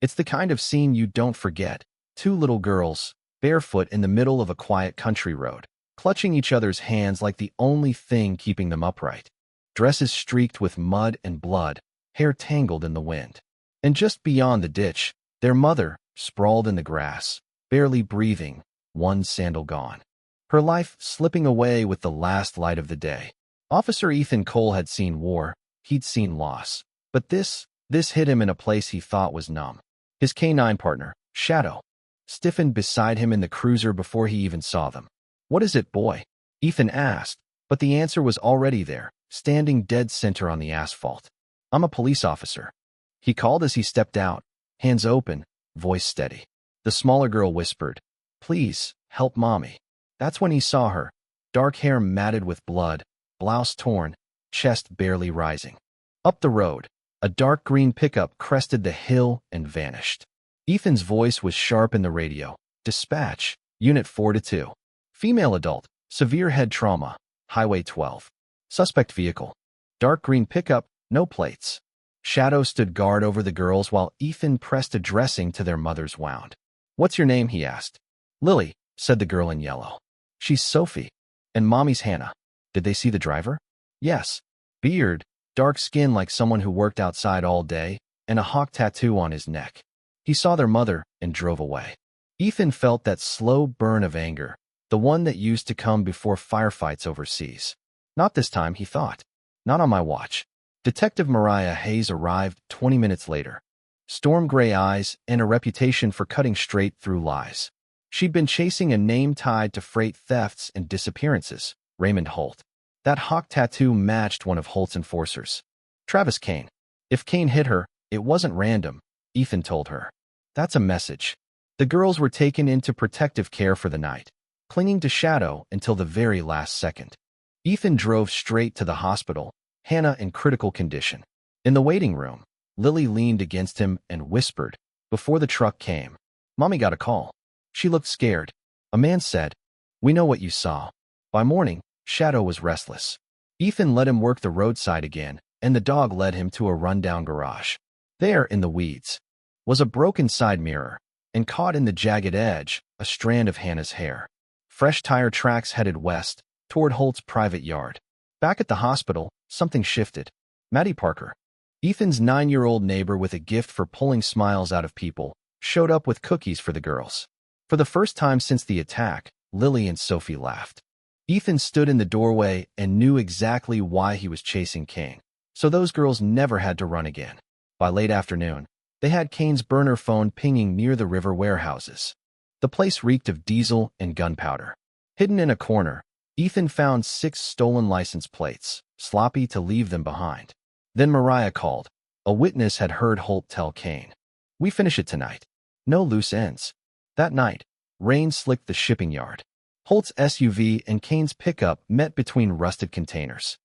It's the kind of scene you don't forget. Two little girls, barefoot in the middle of a quiet country road, clutching each other's hands like the only thing keeping them upright. Dresses streaked with mud and blood, hair tangled in the wind. And just beyond the ditch, their mother, sprawled in the grass, barely breathing, one sandal gone. Her life slipping away with the last light of the day. Officer Ethan Cole had seen war, he'd seen loss. But this hit him in a place he thought was numb. His canine partner, Shadow, stiffened beside him in the cruiser before he even saw them. "What is it, boy?" Ethan asked, but the answer was already there, standing dead center on the asphalt. "I'm a police officer," he called as he stepped out, hands open, voice steady. The smaller girl whispered, "Please, help Mommy." That's when he saw her, dark hair matted with blood, blouse torn, chest barely rising. Up the road, a dark green pickup crested the hill and vanished. Ethan's voice was sharp in the radio. "Dispatch, Unit 4-2. Female adult, severe head trauma, Highway 12. Suspect vehicle. Dark green pickup, no plates." Shadow stood guard over the girls while Ethan pressed a dressing to their mother's wound. "What's your name?" he asked. "Lily," said the girl in yellow. "She's Sophie. And Mommy's Hannah." "Did they see the driver?" "Yes. Beard, dark skin like someone who worked outside all day, and a hawk tattoo on his neck. He saw their mother and drove away." Ethan felt that slow burn of anger, the one that used to come before firefights overseas. Not this time, he thought. Not on my watch. Detective Mariah Hayes arrived 20 minutes later. Storm gray eyes and a reputation for cutting straight through lies. She'd been chasing a name tied to freight thefts and disappearances, Raymond Holt. That hawk tattoo matched one of Holt's enforcers, Travis Kane. If Kane hit her, it wasn't random, Ethan told her. That's a message. The girls were taken into protective care for the night, clinging to Shadow until the very last second. Ethan drove straight to the hospital, Hannah in critical condition. In the waiting room, Lily leaned against him and whispered, before the truck came, "Mommy got a call." She looked scared. A man said, "We know what you saw." By morning, Shadow was restless. Ethan let him work the roadside again, and the dog led him to a rundown garage. There, in the weeds, was a broken side mirror, and caught in the jagged edge, a strand of Hannah's hair. Fresh tire tracks headed west, toward Holt's private yard. Back at the hospital, something shifted. Maddie Parker, Ethan's 9-year-old neighbor with a gift for pulling smiles out of people, showed up with cookies for the girls. For the first time since the attack, Lily and Sophie laughed. Ethan stood in the doorway and knew exactly why he was chasing Kane, so those girls never had to run again. By late afternoon, they had Kane's burner phone pinging near the river warehouses. The place reeked of diesel and gunpowder. Hidden in a corner, Ethan found 6 stolen license plates, sloppy to leave them behind. Then Mariah called. A witness had heard Holt tell Kane, "We finish it tonight. No loose ends." That night, rain slicked the shipping yard. Holt's SUV and Kane's pickup met between rusted containers.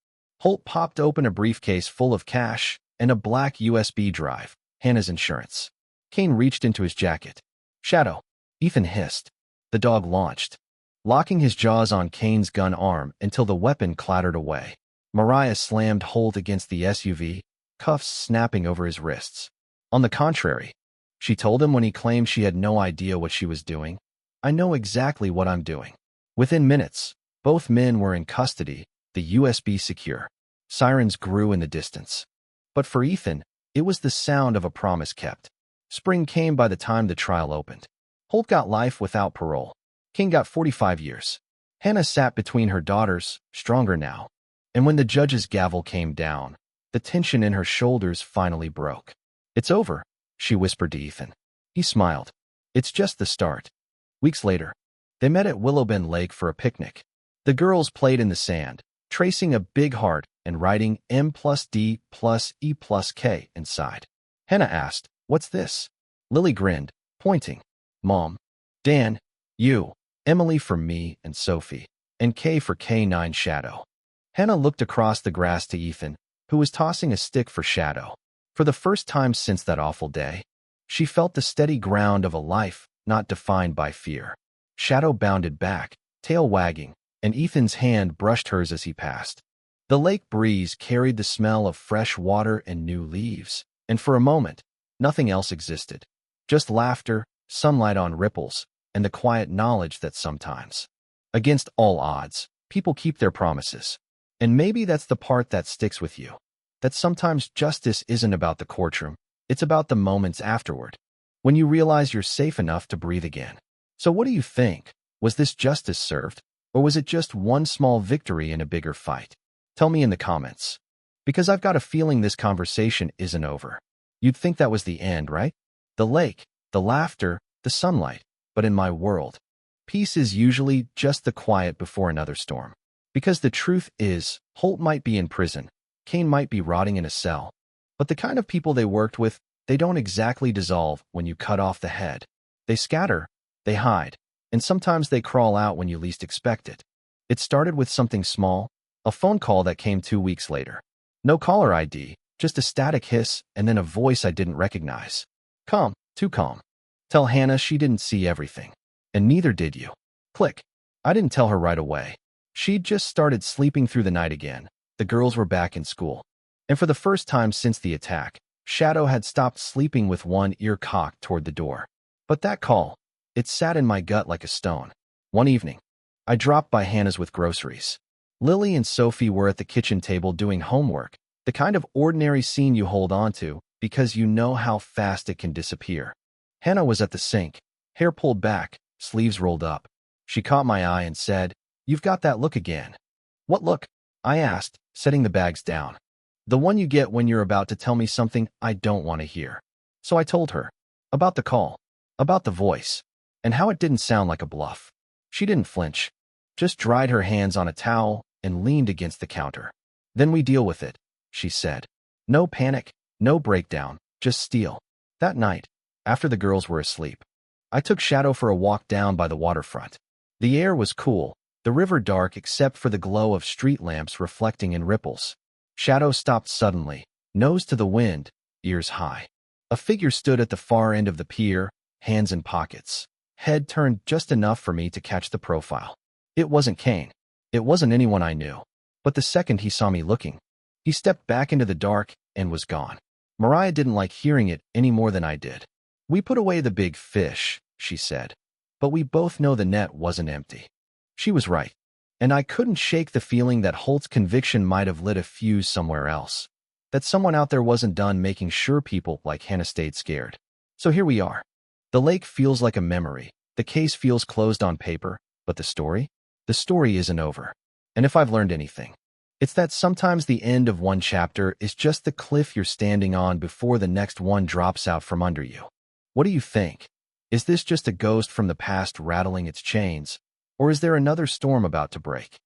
Holt popped open a briefcase full of cash and a black USB drive, Hannah's insurance. Kane reached into his jacket. "Shadow," Ethan hissed. The dog launched, locking his jaws on Kane's gun arm until the weapon clattered away. Mariah slammed Holt against the SUV, cuffs snapping over his wrists. "On the contrary," she told him when he claimed she had no idea what she was doing, "I know exactly what I'm doing." Within minutes, both men were in custody, the USB secure. Sirens grew in the distance. But for Ethan, it was the sound of a promise kept. Spring came by the time the trial opened. Holt got life without parole. King got 45 years. Hannah sat between her daughters, stronger now. And when the judge's gavel came down, the tension in her shoulders finally broke. "It's over," she whispered to Ethan. He smiled. "It's just the start." Weeks later, they met at Willowbend Lake for a picnic. The girls played in the sand, tracing a big heart and writing M+D+E+K inside. Hannah asked, "What's this?" Lily grinned, pointing. "Mom, Dan, you, Emily for me and Sophie, and K for K9 Shadow." Hannah looked across the grass to Ethan, who was tossing a stick for Shadow. For the first time since that awful day, she felt the steady ground of a life not defined by fear. Shadow bounded back, tail wagging, and Ethan's hand brushed hers as he passed. The lake breeze carried the smell of fresh water and new leaves, and for a moment, nothing else existed. Just laughter, sunlight on ripples, and the quiet knowledge that sometimes, against all odds, people keep their promises. And maybe that's the part that sticks with you. That sometimes justice isn't about the courtroom, it's about the moments afterward, when you realize you're safe enough to breathe again. So what do you think? Was this justice served? Or was it just one small victory in a bigger fight? Tell me in the comments. Because I've got a feeling this conversation isn't over. You'd think that was the end, right? The lake, the laughter, the sunlight. But in my world, peace is usually just the quiet before another storm. Because the truth is, Holt might be in prison, Kane might be rotting in a cell, but the kind of people they worked with, they don't exactly dissolve when you cut off the head. They scatter, they hide, and sometimes they crawl out when you least expect it. It started with something small, a phone call that came 2 weeks later. No caller ID, just a static hiss and then a voice I didn't recognize. Calm, too calm. Tell Hannah she didn't see everything. And neither did you. Click. I didn't tell her right away. She'd just started sleeping through the night again. The girls were back in school. And for the first time since the attack, Shadow had stopped sleeping with one ear cocked toward the door. But that call, it sat in my gut like a stone. One evening, I dropped by Hannah's with groceries. Lily and Sophie were at the kitchen table doing homework, the kind of ordinary scene you hold on to because you know how fast it can disappear. Hannah was at the sink, hair pulled back, sleeves rolled up. She caught my eye and said, "You've got that look again." "What look?" I asked, setting the bags down. "The one you get when you're about to tell me something I don't want to hear." So I told her. About the call. About the voice. And how it didn't sound like a bluff. She didn't flinch. Just dried her hands on a towel and leaned against the counter. "Then we deal with it," she said. "No panic, no breakdown, just steel." That night, after the girls were asleep, I took Shadow for a walk down by the waterfront. The air was cool, the river dark except for the glow of street lamps reflecting in ripples. Shadow stopped suddenly, nose to the wind, ears high. A figure stood at the far end of the pier, hands in pockets, head turned just enough for me to catch the profile. It wasn't Kane. It wasn't anyone I knew. But the second he saw me looking, he stepped back into the dark and was gone. Mariah didn't like hearing it any more than I did. "We put away the big fish," she said. "But we both know the net wasn't empty." She was right. And I couldn't shake the feeling that Holt's conviction might have lit a fuse somewhere else. That someone out there wasn't done making sure people like Hannah stayed scared. So here we are. The lake feels like a memory. The case feels closed on paper. But the story? The story isn't over. And if I've learned anything, it's that sometimes the end of one chapter is just the cliff you're standing on before the next one drops out from under you. What do you think? Is this just a ghost from the past rattling its chains? Or is there another storm about to break?